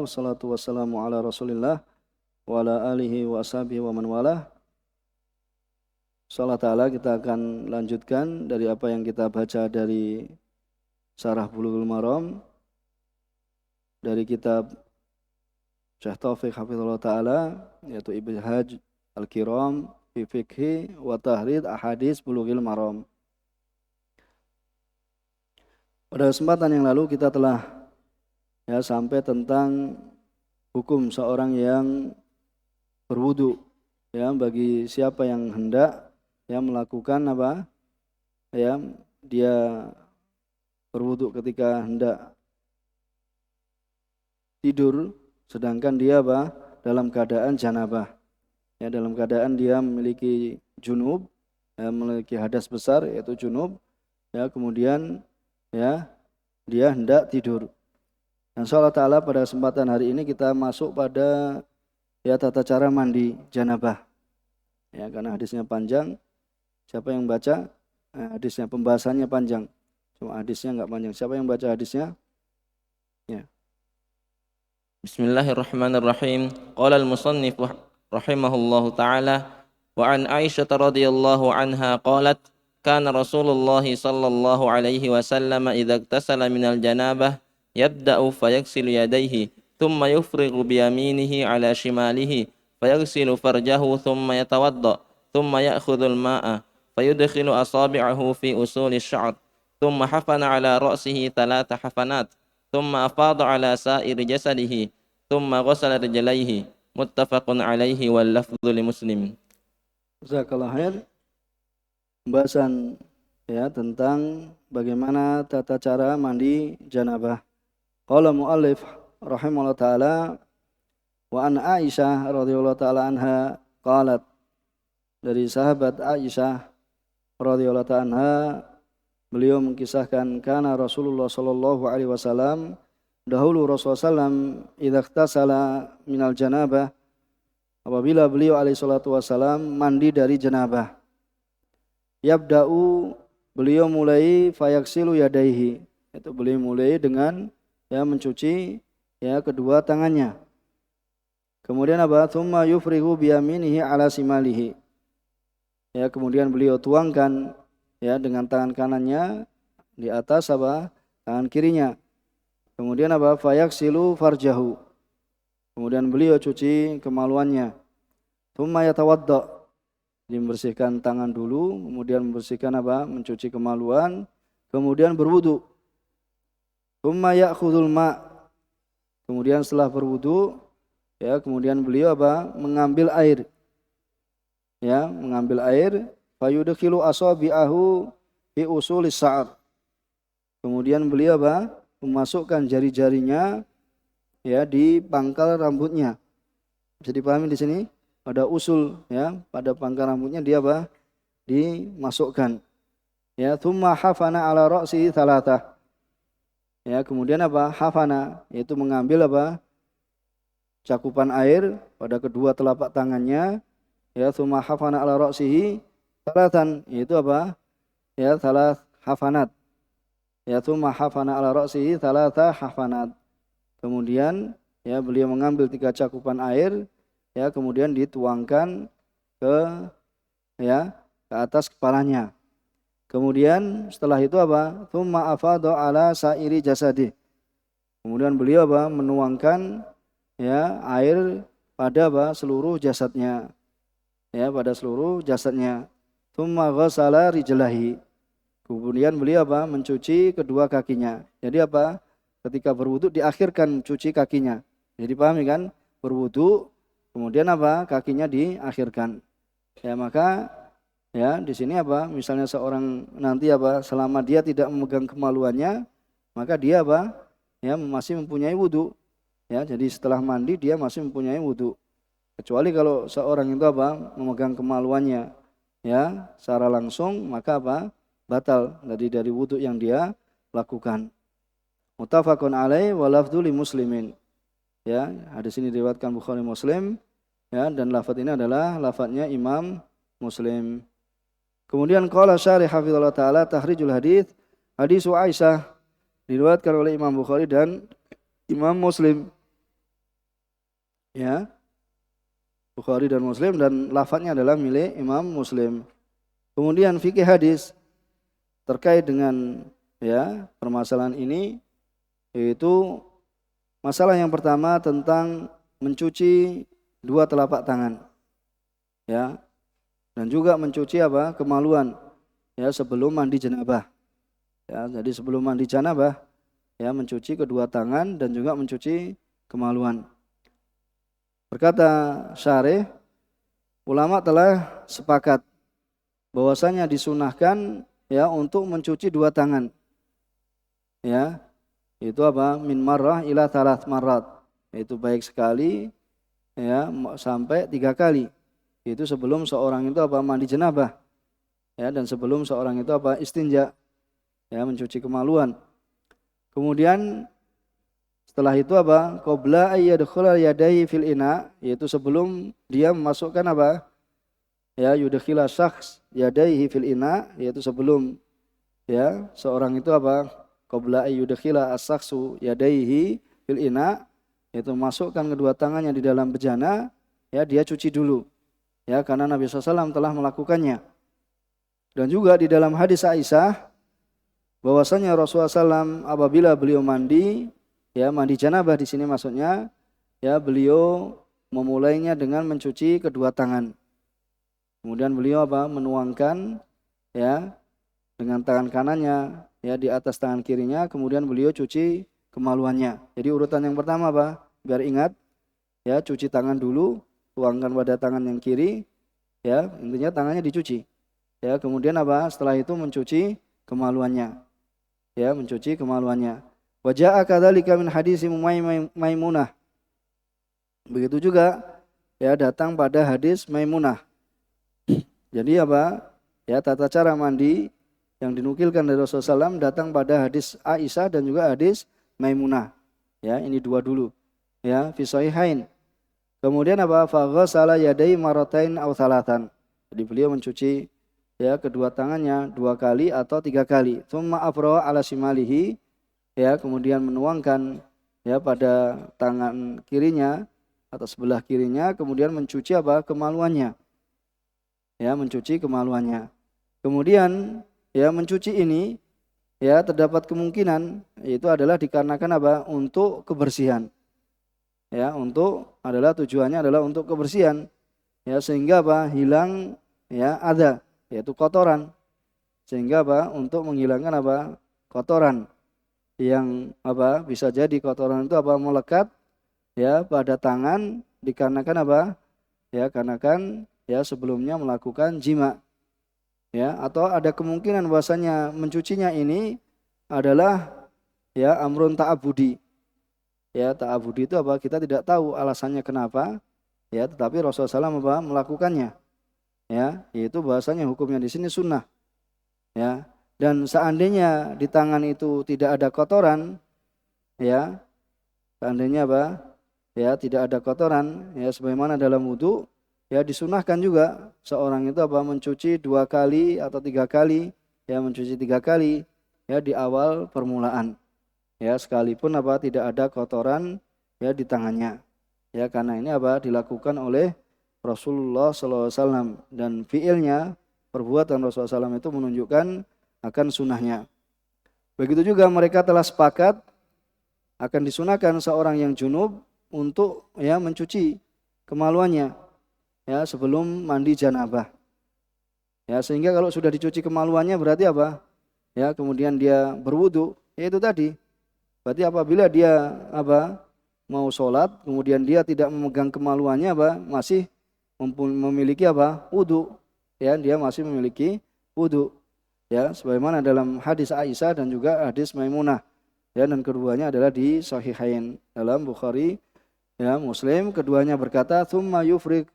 Alhamdulillah wassalatu wassalamu ala Rasulillah wa ala alihi wa ashabihi wa man walah. Insyaallah taala kita akan lanjutkan dari apa yang kita baca dari Syarah Bulughul Maram dari kitab Syekh Taufik hafizallahu taala yaitu Ibhaj Al-Kiram fi Fiqhi wa Tahrid Ahadits Bulughul Maram. Pada kesempatan yang lalu kita telah sampai tentang hukum seorang yang berwudu bagi siapa yang hendak melakukan dia berwudu ketika hendak tidur sedangkan dia dalam keadaan janabah dalam keadaan dia memiliki junub memiliki hadas besar yaitu junub kemudian dia hendak tidur. Dan insyaallah taala pada kesempatan hari ini kita masuk pada tata cara mandi janabah. Karena hadisnya panjang. Siapa yang baca hadisnya, pembahasannya panjang. Cuma hadisnya enggak panjang. Siapa yang baca hadisnya? Bismillahirrahmanirrahim. Qala al-musannif rahimahullahu taala wa an Aisyah radhiyallahu anha qalat kana Rasulullah sallallahu alaihi wasallam idza iktasala minal janabah yabda'u fayaghsilu yadayhi thumma yufrighu bi yaminihi ala shimalihi fayaghsilu farjahu thumma yatawadda thumma ya'khudhul ma'a fayudkhilu asabi'ahu fi usuli asy-sya'r thumma hafana ala ra'sihi thalatha hafanat thumma afadha ala sa'iri jasadihi thumma ghassala rijlaihi muttafaqun alaihi wal lafdhu li Muslim. Jazakallahu khair. Pembahasan tentang bagaimana tata cara mandi janabah. Qala muallif rahimahullah taala wa an Aisyah radhiyallahu taala anha qalat, dari sahabat Aisyah radhiyallahu taala anha beliau mengisahkan kana Rasulullah sallallahu alaihi wasallam dahulu Rasulullah sallam idza ightasala minal janabah, apabila beliau alaihi salatu wasallam mandi dari janabah, yabda'u beliau mulai fayaksilu yadaihi, itu beliau mulai dengan mencuci kedua tangannya. Kemudian thumma yufrihu biyaminihi ala simalihi, kemudian beliau tuangkan dengan tangan kanannya di atas tangan kirinya. Kemudian fayaksilu farjahu, kemudian beliau cuci kemaluannya. Thumma yatawadda, membersihkan tangan dulu, kemudian membersihkan mencuci kemaluan, kemudian berwudu. Tsumma ya'khudhul ma', kemudian setelah berwudu kemudian beliau mengambil air. Mengambil air, fayudkhilu asabi'ahu fi usulis sya'r. Kemudian beliau memasukkan jari-jarinya di pangkal rambutnya. Bisa dipahami di sini? Pada usul pada pangkal rambutnya dia dimasukkan. Tsumma hafana ala ra'si thalatha. Kemudian hafana, yaitu mengambil cakupan air pada kedua telapak tangannya. Tsumma hafana ala ra'sihi thalathan, yaitu thalath hafanat. Tsumma hafana ala ra'sihi thalatha hafanat. Kemudian beliau mengambil 3 cakupan air, kemudian dituangkan ke atas kepalanya. Kemudian setelah itu tsumma afadha ala sa'iri jasadi. Kemudian beliau menuangkan air pada seluruh jasadnya. Pada seluruh jasadnya. Tsumma ghassala rijlahi. Kemudian beliau mencuci kedua kakinya. Jadi ketika berwudu diakhirkan cuci kakinya. Jadi pahami kan? Berwudu kemudian kakinya diakhirkan. Maka di sini misalnya seorang nanti selama dia tidak memegang kemaluannya, maka dia masih mempunyai wudu. Jadi setelah mandi dia masih mempunyai wudu. Kecuali kalau seorang itu memegang kemaluannya secara langsung, maka batal dari wudu yang dia lakukan. Muttafaqun alaih wa lafdhu li Muslimin. Hadis ini diriwayatkan Bukhari Muslim dan lafaz ini adalah lafaznya Imam Muslim. Kemudian qala syarih hafizallahu taala tahrijul hadis Aisyah diriwayatkan oleh Imam Bukhari dan Imam Muslim. Ya, Bukhari dan Muslim, dan lafadznya adalah milik Imam Muslim. Kemudian fikih hadis terkait dengan ya permasalahan ini, yaitu masalah yang pertama tentang mencuci dua telapak tangan, ya, dan juga mencuci apa kemaluan, ya, sebelum mandi janabah. Ya, jadi sebelum mandi janabah, ya, mencuci kedua tangan dan juga mencuci kemaluan. Berkata syarih, ulama telah sepakat bahwasanya disunahkan ya untuk mencuci dua tangan, ya, itu apa min marrah ila thalath marrat, itu baik sekali ya sampai 3 kali, itu sebelum seorang itu apa mandi janabah, ya, dan sebelum seorang itu apa istinja, ya, mencuci kemaluan. Kemudian setelah itu apa qabla ayyadkhula yadayhi fil ina, yaitu sebelum dia memasukkan apa ya yudkhila syakhs yadayhi fil ina, yaitu sebelum ya seorang itu apa qabla ayyudkhila as-syakhsu yadayhi fil ina, yaitu masukkan kedua tangannya di dalam bejana, ya, dia cuci dulu, ya, karena Nabi SAW telah melakukannya. Dan juga di dalam hadis Aisyah bahwasanya Rasulullah SAW apabila beliau mandi, ya, mandi janabah di sini maksudnya, ya, beliau memulainya dengan mencuci kedua tangan. Kemudian beliau apa menuangkan ya dengan tangan kanannya ya di atas tangan kirinya, kemudian beliau cuci kemaluannya. Jadi urutan yang pertama apa? Biar ingat, ya, cuci tangan dulu, tuangkan pada tangan yang kiri, ya, intinya tangannya dicuci. Ya, kemudian apa? Setelah itu mencuci kemaluannya. Ya, mencuci kemaluannya. Wa jaa kadzalika min hadis Maimunah. Begitu juga ya datang pada hadis Maimunah. Jadi apa? Ya, tata cara mandi yang dinukilkan dari Rasulullah SAW datang pada hadis Aisyah dan juga hadis Maimunah. Ya, ini dua dulu. Ya, fi sahihain. Kemudian apa? Fa ghassala yadayhi maratain aw tsalatan. Jadi beliau mencuci ya kedua tangannya 2 kali atau 3 kali. Tsumma afraha ala shimalihi, ya, kemudian menuangkan ya pada tangan kirinya atau sebelah kirinya, kemudian mencuci apa? Kemaluannya. Ya, mencuci kemaluannya. Kemudian ya mencuci ini ya terdapat kemungkinan yaitu adalah dikarenakan apa? Untuk kebersihan. Ya, tujuannya adalah untuk kebersihan. Ya, sehingga apa? Hilang ya ada yaitu kotoran. Sehingga apa? Untuk menghilangkan apa? Kotoran yang apa? Bisa jadi kotoran itu apa? Melekat ya pada tangan dikarenakan apa? Ya, karenakan ya sebelumnya melakukan jima. Ya, atau ada kemungkinan bahwasanya mencucinya ini adalah ya amrun ta'abudi. Ya, ta'abudi itu apa? Kita tidak tahu alasannya kenapa. Ya, tetapi Rasulullah SAW apa? Melakukannya. Ya, yaitu bahasanya hukumnya di sini sunnah. Ya, dan seandainya di tangan itu tidak ada kotoran, ya, seandainya apa? Ya, tidak ada kotoran, ya, sebagaimana dalam wudu, ya, disunahkan juga seorang itu apa? Mencuci 2 kali atau 3 kali, ya, mencuci 3 kali, ya, di awal permulaan, ya, sekalipun apa? Tidak ada kotoran, ya, di tangannya, ya, karena ini apa? Dilakukan oleh Rasulullah SAW, dan fiilnya perbuatan Rasulullah SAW itu menunjukkan akan sunnahnya. Begitu juga mereka telah sepakat akan disunahkan seorang yang junub untuk ya mencuci kemaluannya ya sebelum mandi janabah. Ya, sehingga kalau sudah dicuci kemaluannya berarti apa? Ya, kemudian dia berwudu, yaitu tadi. Berarti apabila dia apa? Mau sholat, kemudian dia tidak memegang kemaluannya apa? Masih memiliki apa? Wudu. Ya, dia masih memiliki wudu. Ya, sebagaimana dalam hadis Aisyah dan juga hadis Maimunah. Ya, dan keduanya adalah di Sahihain dalam Bukhari ya Muslim. Keduanya berkata tsumma yufriq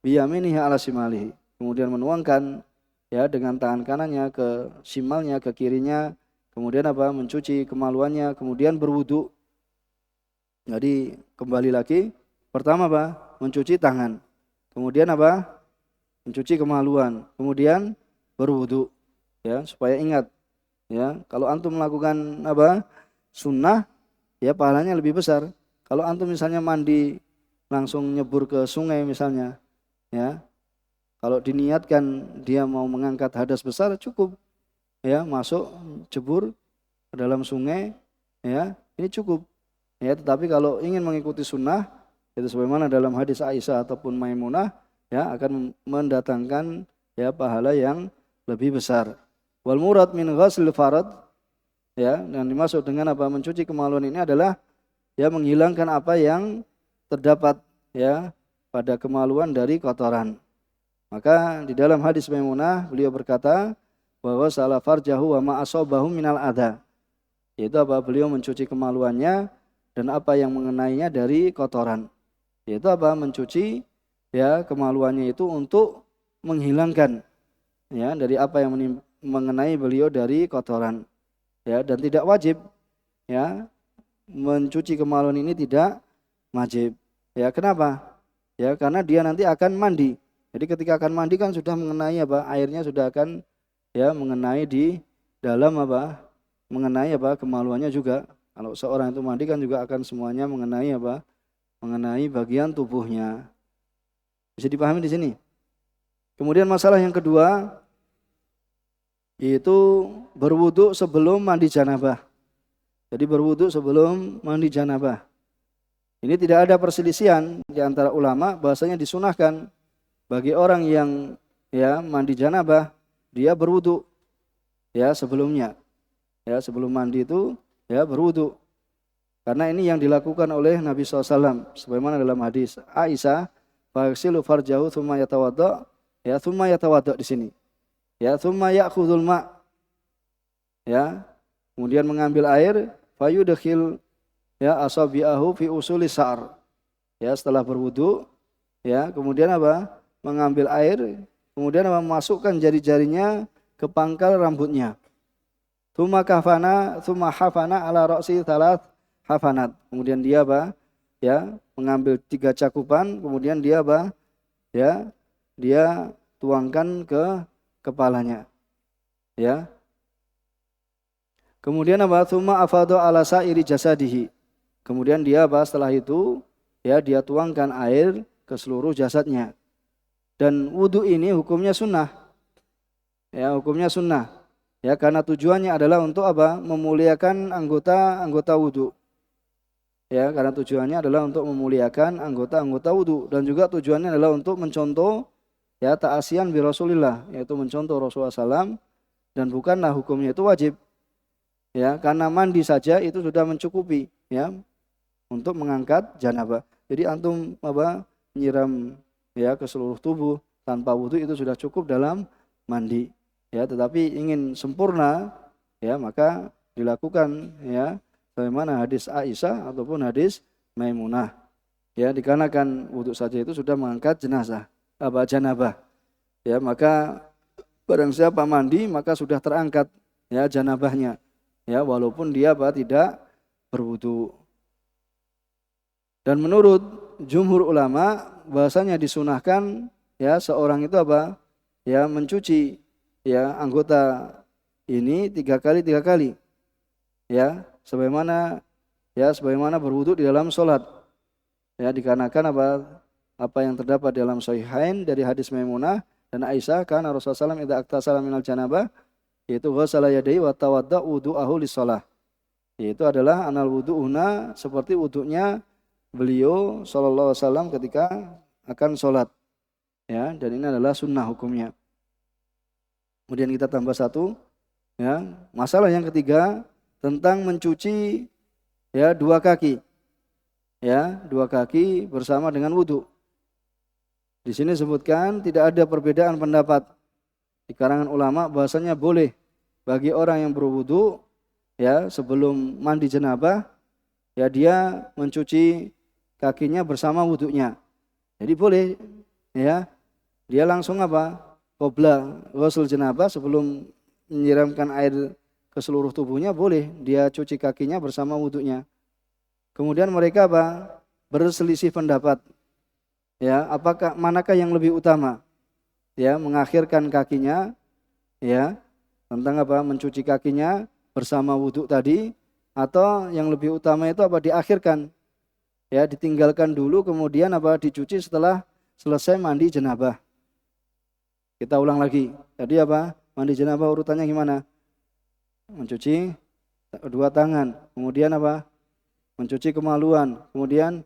biyaminihi ala shimalihi. Kemudian menuangkan ya dengan tangan kanannya ke shimalnya, ke kirinya. Kemudian apa? Mencuci kemaluannya, kemudian berwudu. Jadi kembali lagi, pertama apa? Mencuci tangan. Kemudian apa? Mencuci kemaluan. Kemudian berwudu. Ya, supaya ingat. Ya, kalau antum melakukan apa? Sunnah, ya pahalanya lebih besar. Kalau antum misalnya mandi langsung nyebur ke sungai misalnya, ya. Kalau diniatkan dia mau mengangkat hadas besar cukup, ya, masuk jebur ke dalam sungai, ya, ini cukup. Ya, tetapi kalau ingin mengikuti sunnah, itu sebagaimana dalam hadis Aisyah ataupun Maimunah, ya, akan mendatangkan ya pahala yang lebih besar. Wal murad min ghaslil farad, ya, yang dimaksud dengan apa mencuci kemaluan ini adalah ya menghilangkan apa yang terdapat ya pada kemaluan dari kotoran. Maka di dalam hadis Maimunah beliau berkata bahwa salah farjahu wa ma asabahu minal adha. Yaitu apa? Beliau mencuci kemaluannya dan apa yang mengenainya dari kotoran. Yaitu apa? Mencuci ya kemaluannya itu untuk menghilangkan ya dari apa yang mengenai beliau dari kotoran. Ya, dan tidak wajib ya mencuci kemaluan ini tidak wajib. Ya, kenapa? Ya, karena dia nanti akan mandi. Jadi ketika akan mandi kan sudah mengenai apa? Airnya sudah akan ya mengenai di dalam apa? Mengenai apa? Kemaluannya juga. Kalau seorang itu mandi kan juga akan semuanya mengenai apa? Mengenai bagian tubuhnya. Bisa dipahami di sini. Kemudian masalah yang kedua yaitu berwudu sebelum mandi janabah. Jadi berwudu sebelum mandi janabah. Ini tidak ada perselisihan di antara ulama bahasanya disunahkan bagi orang yang ya mandi janabah dia berwudu ya sebelumnya. Ya sebelum mandi itu ya berwudu. Karena ini yang dilakukan oleh Nabi SAW sebagaimana dalam hadis Aisyah, "Faghsilu farjahu tsumma yatawadda." Ya, tsumma yatawadda di sini. Ya, tsumma ya'khudhul ma'. Ya. Kemudian mengambil air, fayudkhil ya asabi'ahu fi usuli sa'r. Ya, setelah berwudu, ya, kemudian apa? Mengambil air, kemudian apa? Memasukkan jari-jarinya ke pangkal rambutnya. Tsumma kafana, tsumma hafana ala ra'si thalath hafanat. Kemudian dia apa? Ya, mengambil 3 cakupan, kemudian dia apa? Ya, dia tuangkan ke kepalanya. Ya. Kemudian apa? Tsumma afadha ala sa'iri jasadihi. Kemudian dia apa? Setelah itu ya dia tuangkan air ke seluruh jasadnya. Dan wudu ini hukumnya sunnah. Ya, hukumnya sunnah. Ya, karena tujuannya adalah untuk apa? Memuliakan anggota wudu. Ya, karena tujuannya adalah untuk memuliakan anggota wudu dan juga tujuannya adalah untuk mencontoh ya ta'asiyan bi Rasulillah, yaitu mencontoh Rasulullah SAW dan bukanlah hukumnya itu wajib. Ya, karena mandi saja itu sudah mencukupi ya untuk mengangkat janabah. Jadi antum apa? Nyiram ya ke seluruh tubuh tanpa wudu itu sudah cukup dalam mandi. Ya, tetapi ingin sempurna ya maka dilakukan ya bagaimana hadis Aisyah ataupun hadis Maimunah. Ya, dikarenakan wudu saja itu sudah mengangkat janabah. Ya, maka barang siapa mandi maka sudah terangkat ya janabahnya. Ya, walaupun dia tidak berwudu. Dan menurut jumhur ulama bahasanya disunahkan ya seorang itu apa? Ya mencuci ya anggota ini 3 kali. Ya, sebagaimana berwudu di dalam salat. Ya, dikarenakan apa yang terdapat dalam Sahihain dari hadis Maimunah dan Aisyah karena Rasulullah SAW idza aktasala minal janabah yaitu ghasala yadayhi wa tawadda wudu'ahu lis-shalah. Yaitu adalah anal wudu'una seperti wudunya beliau sallallahu alaihi wasallam ketika akan sholat. Ya, dan ini adalah sunnah hukumnya. Kemudian kita tambah satu, ya, masalah yang ketiga tentang mencuci ya 2 kaki. Ya, 2 kaki bersama dengan wudu. Di sini sebutkan tidak ada perbedaan pendapat di kalangan ulama bahasanya boleh bagi orang yang berwudu ya sebelum mandi janabah ya dia mencuci kakinya bersama wudunya. Jadi boleh ya dia langsung apa? Qabla ghusl janabah sebelum menyiramkan air ke seluruh tubuhnya boleh dia cuci kakinya bersama wudunya. Kemudian mereka apa? Berselisih pendapat. Ya, manakah yang lebih utama? Ya, mengakhirkan kakinya ya tentang apa? Mencuci kakinya bersama wudu tadi atau yang lebih utama itu apa? Diakhirkan. ya ditinggalkan dulu kemudian apa dicuci setelah selesai mandi janabah. Kita ulang lagi. Tadi apa? Mandi janabah urutannya gimana? Mencuci kedua tangan, kemudian apa? Mencuci kemaluan, kemudian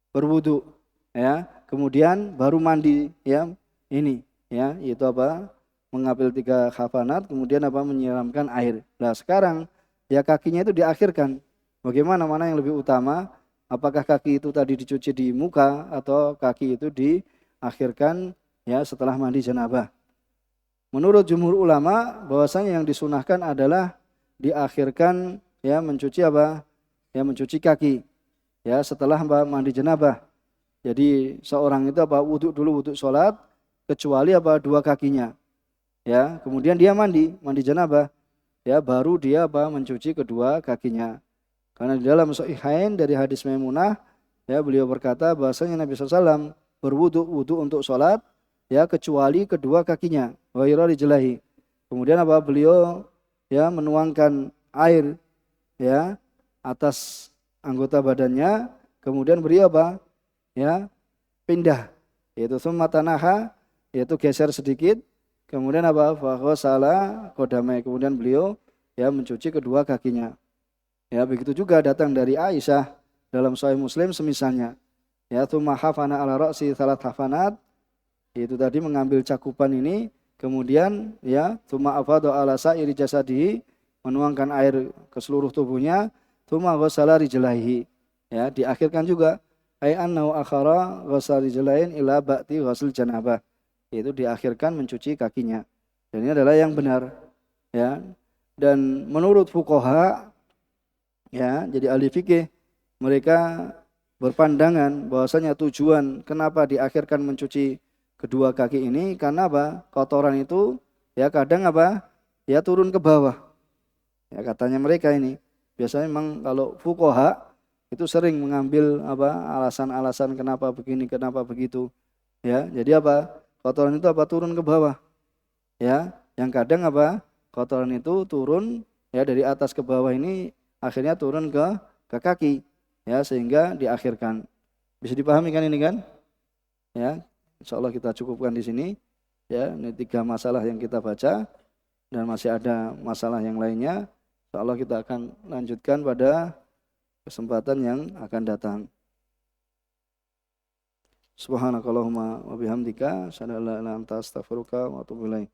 berwudu, ya. Kemudian baru mandi, ya. Ini, ya, itu apa? Mengambil 3 khafanat, kemudian apa? Menyiramkan air. Nah, sekarang ya kakinya itu diakhirkan. Bagaimana mana yang lebih utama? Apakah kaki itu tadi dicuci di muka atau kaki itu diakhirkan ya setelah mandi janabah? Menurut jumhur ulama bahwasanya yang disunahkan adalah diakhirkan ya mencuci apa? Ya mencuci kaki ya setelah mandi janabah. Jadi seorang itu apa wudhu dulu wudhu sholat kecuali apa 2 kakinya. Ya, kemudian dia mandi janabah. Ya, baru dia apa mencuci kedua kakinya. Karena di dalam Sahihain dari hadis Maimunah ya beliau berkata bahwasanya Nabi SAW wudu untuk sholat ya kecuali kedua kakinya ghaira rijlaihi. Kemudian apa beliau ya menuangkan air ya atas anggota badannya, kemudian beliau apa ya pindah yaitu summa tanaha yaitu geser sedikit, kemudian apa fa ghasala qadamai, kemudian beliau ya mencuci kedua kakinya. Ya, begitu juga datang dari Aisyah dalam Sahih Muslim semisalnya. Ya, tsumma hafana ala ra'si salat hafanat, itu tadi mengambil cakupan ini, kemudian ya, tsumma afadha ala sa'iri jasadihi, menuangkan air ke seluruh tubuhnya, tsumma ghassala rijlaihi. Ya, diakhirkan juga ai annahu akhara ghassala rijlain ila ba'ti ghusl janabah. Itu diakhirkan mencuci kakinya. Dan ini adalah yang benar. Ya. Dan menurut fuqaha ya, jadi ahli fikih mereka berpandangan bahwasanya tujuan kenapa diakhirkan mencuci kedua kaki ini karena apa? Kotoran itu ya kadang apa? Ya turun ke bawah. Ya katanya mereka ini. Biasanya memang kalau fuqaha itu sering mengambil apa? Alasan-alasan kenapa begini, kenapa begitu. Ya, jadi apa? Kotoran itu apa turun ke bawah. Ya, yang kadang apa? Kotoran itu turun ya dari atas ke bawah ini akhirnya turun ke kaki ya sehingga diakhirkan. Bisa dipahami kan ini kan? Ya, insyaallah kita cukupkan di sini. Ya, ini 3 masalah yang kita baca dan masih ada masalah yang lainnya. Insyaallah kita akan lanjutkan pada kesempatan yang akan datang. Subhanakallahumma wa bihamdika asyhadu an la ilaha illa anta astaghfiruka wa atubu ilaik.